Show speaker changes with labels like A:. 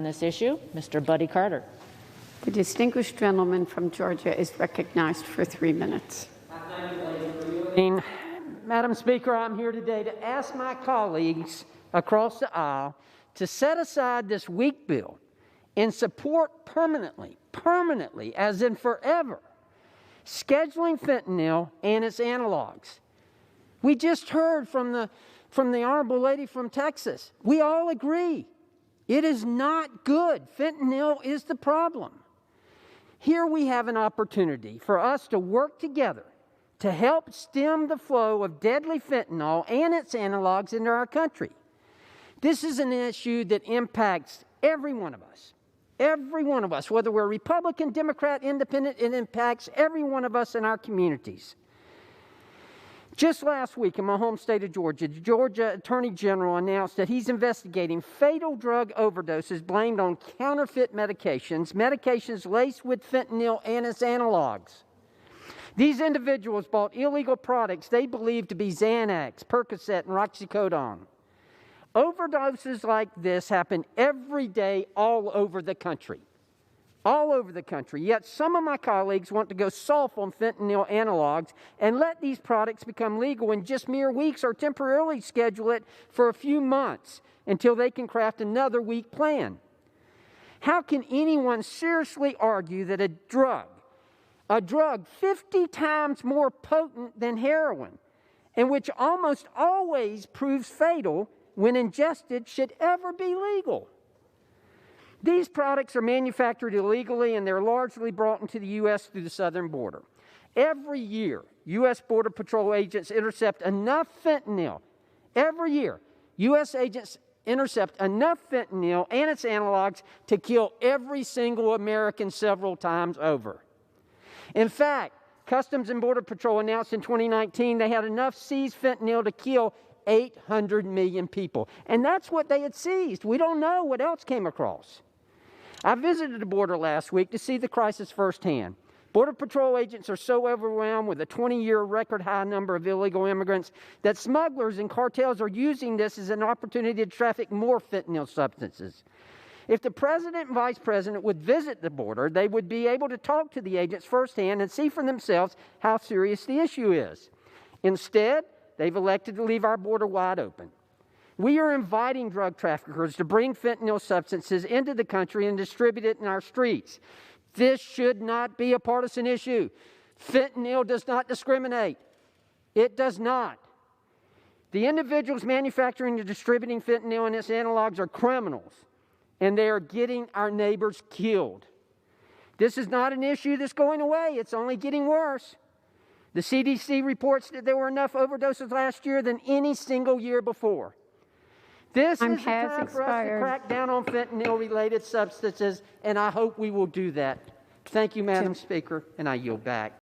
A: On this issue, Mr. Buddy Carter.
B: The distinguished gentleman from Georgia is recognized for 3 minutes.
C: Madam Speaker, I'm here today to ask my colleagues across the aisle to set aside this weak bill and support permanently, as in forever, scheduling fentanyl and its analogs. We just heard from the honorable lady from Texas. We all agree. It is not good. Fentanyl is the problem. Here we have an opportunity for us to work together to help stem the flow of deadly fentanyl and its analogs into our country. This is an issue that impacts every one of us. Every one of us, whether we're Republican, Democrat, Independent, it impacts every one of us in our communities. Just last week in my home state of Georgia, the Georgia Attorney General announced that he's investigating fatal drug overdoses blamed on counterfeit medications laced with fentanyl and its analogs. These individuals bought illegal products they believed to be Xanax, Percocet, and oxycodone. Overdoses like this happen every day all over the country. All over the country. Yet some of my colleagues want to go soft on fentanyl analogs and let these products become legal in just mere weeks or temporarily schedule it for a few months until they can craft another weak plan. How can anyone seriously argue that a drug 50 times more potent than heroin, and which almost always proves fatal when ingested, should ever be legal? These products are manufactured illegally, and they're largely brought into the U.S. through the southern border. Every year, U.S. Border Patrol agents intercept enough fentanyl. Every year, U.S. agents intercept enough fentanyl and its analogs to kill every single American several times over. In fact, Customs and Border Patrol announced in 2019 they had enough seized fentanyl to kill 800 million people. And that's what they had seized. We don't know what else came across. I visited the border last week to see the crisis firsthand. Border Patrol agents are so overwhelmed with a 20-year record high number of illegal immigrants that smugglers and cartels are using this as an opportunity to traffic more fentanyl substances. If the president and vice president would visit the border, they would be able to talk to the agents firsthand and see for themselves how serious the issue is. Instead, they've elected to leave our border wide open. We are inviting drug traffickers to bring fentanyl substances into the country and distribute it in our streets. This should not be a partisan issue. Fentanyl does not discriminate. It does not. The individuals manufacturing and distributing fentanyl and its analogs are criminals, and they are getting our neighbors killed. This is not an issue that's going away. It's only getting worse. The CDC reports that there were enough overdoses last year than any single year before. This is the time for us to crack down on fentanyl-related substances, and I hope we will do that. Thank you, Madam Speaker, and I yield back.